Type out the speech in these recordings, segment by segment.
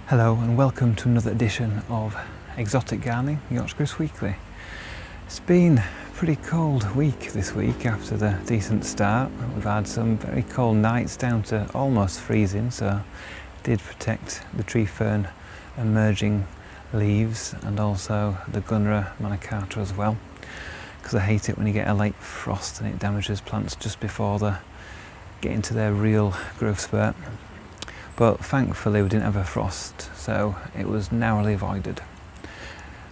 Hello and welcome to another edition of Exotic Gardening, Yorkshire Kris Weekly. It's been a pretty cold week this week after the decent start. We've had some very cold nights down to almost freezing, so it did protect the tree fern emerging leaves and also the Gunra manicata as well, because I hate it when you get a late frost and it damages plants just before they get into their real growth spurt. But thankfully we didn't have a frost, so it was narrowly avoided.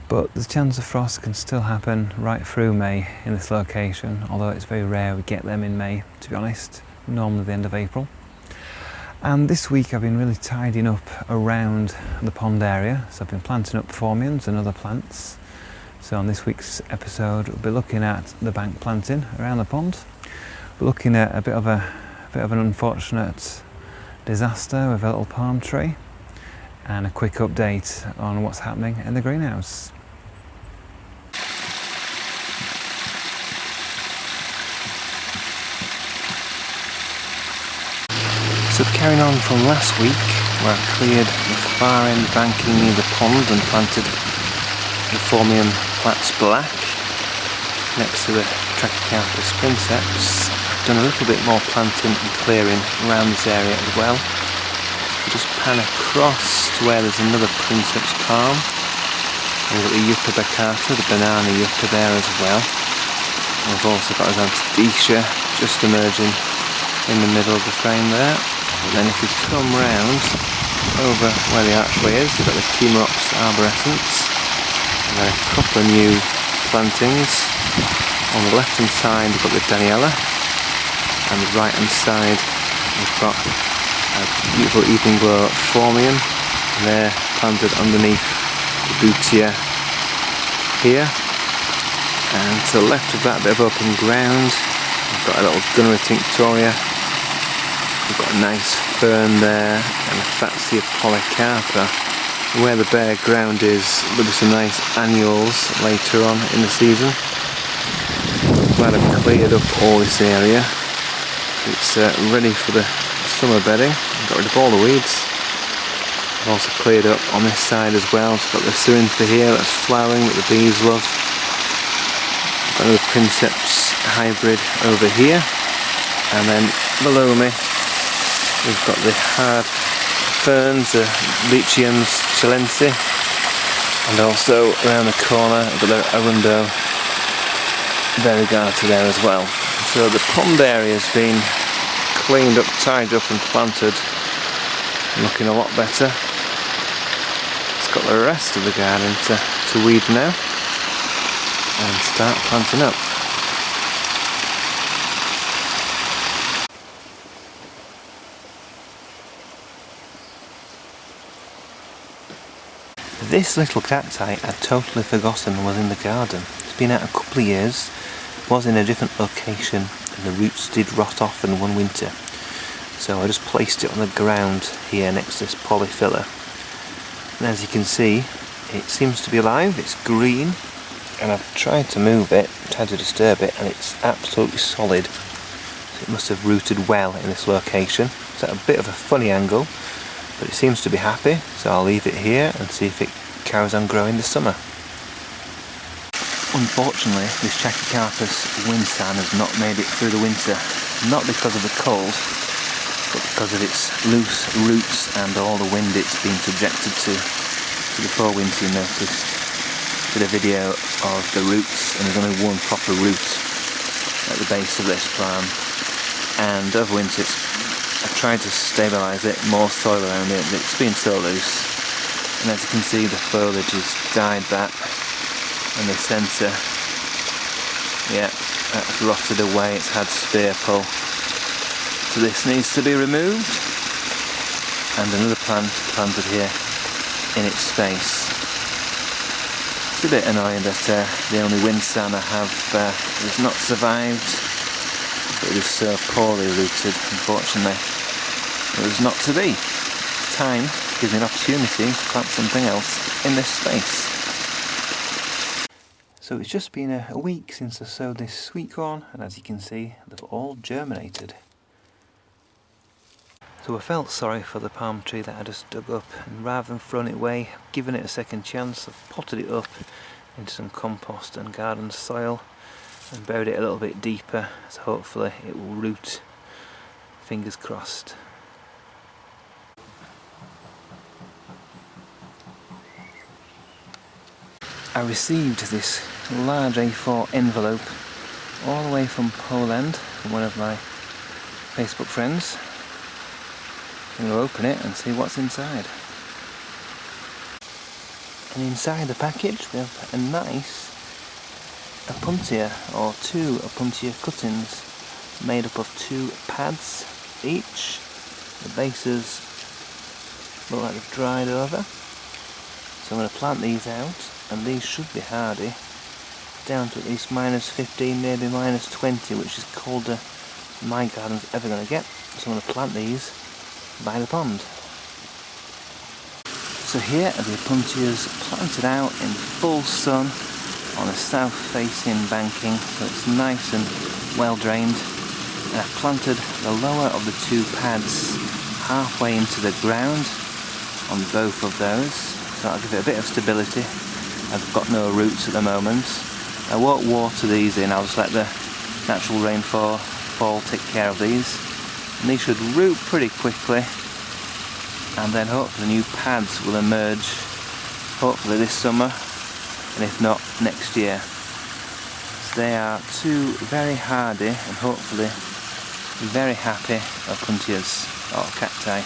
But the chance of frost can still happen right through May in this location, although it's very rare we get them in May, to be honest, normally the end of April. And this week I've been really tidying up around the pond area, so I've been planting up phormiums and other plants. So on this week's episode we'll be looking at the bank planting around the pond. We're looking at a bit of an unfortunate disaster with a little palm tree, and a quick update on what's happening in the greenhouse. So carrying on from last week, where I cleared the far end banking near the pond and planted the Phormium Platts Black next to the Trachycarpus princeps. Done a little bit more planting and clearing around this area as well. Just pan across to where there's another princeps palm. And we've got the Yucca baccata, the banana yucca there as well. And we've also got a Xanthodecia just emerging in the middle of the frame there. And then if we come round over where the archway is, we've got the Chimerops arborescens. And then a couple of new plantings. On the left hand side we've got the Daniela. And the right hand side we've got a beautiful evening glow phormium, and they're planted underneath the Butia here. And to the left of that bit of open ground we've got a little Gunra tinctoria. We've got a nice fern there and a Fatsia polycarpa. Where the bare ground is, there'll be some nice annuals later on in the season. I'm glad I've cleared up all this area. It's ready for the summer bedding. Got rid of all the weeds. I've also cleared up on this side as well. So got the Cerintha here that's flowering that the bees love. Got another Princeps hybrid over here. And then below me we've got the hard ferns, the Lyciums chilense. And also around the corner I've got the Arundo variegata there as well. So the pond area has been cleaned up, tied up and planted, looking a lot better. It's got the rest of the garden to weed now and start planting up. This little cacti I'd totally forgotten was in the garden. It's been out a couple of years. Was in a different location and the roots did rot off in one winter, so I just placed it on the ground here next to this polyphilla, and as you can see it seems to be alive. It's green and I've tried to move it, tried to disturb it, and it's absolutely solid, so it must have rooted well in this location. It's at a bit of a funny angle, but it seems to be happy, so I'll leave it here and see if it carries on growing this summer. Unfortunately, this Trachycarpus winsan has not made it through the winter, not because of the cold, but because of its loose roots and all the wind it's been subjected to. So before winter you noticed, did a video of the roots, and there's only one proper root at the base of this plant, and over winter I've tried to stabilise it, more soil around it, but it's been so loose, and as you can see the foliage has died back. And the centre, yeah, that's rotted away, it's had spear pull. So this needs to be removed. And another plant planted here in its space. It's a bit annoying that the only winsan I have has not survived. But it is so poorly rooted, unfortunately. It was not to be. Time gives me an opportunity to plant something else in this space. So it's just been a week since I sowed this sweet corn, and as you can see they've all germinated. So I felt sorry for the palm tree that I just dug up, and rather than throwing it away, giving it a second chance, I've potted it up into some compost and garden soil and buried it a little bit deeper, so hopefully it will root. Fingers crossed. I received this large A4 envelope all the way from Poland from one of my Facebook friends. I'm going to open it and see what's inside. And inside the package we have a nice opuntia, or 2 opuntia cuttings, made up of 2 pads each. The bases look like they've dried over. So I'm going to plant these out, and these should be hardy, down to at least -15, maybe -20, which is colder than my garden's ever going to get. So I'm going to plant these by the pond. So here are the opuntias planted out in full sun on a south-facing banking, so it's nice and well drained. And I've planted the lower of the 2 pads halfway into the ground on both of those, so I'll give it a bit of stability. I've got no roots at the moment. I won't water these in, I'll just let the natural rainfall take care of these. And these should root pretty quickly, and then hopefully new pads will emerge, hopefully this summer, and if not, next year. So they are 2 very hardy and hopefully very happy opuntias, or cacti.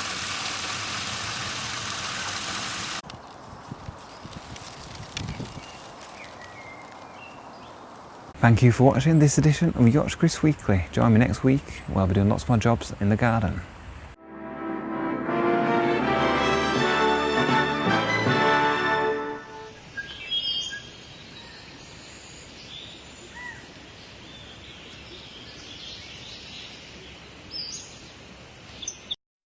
Thank you for watching this edition of Yorkshire Kris Weekly. Join me next week where I'll be doing lots more jobs in the garden.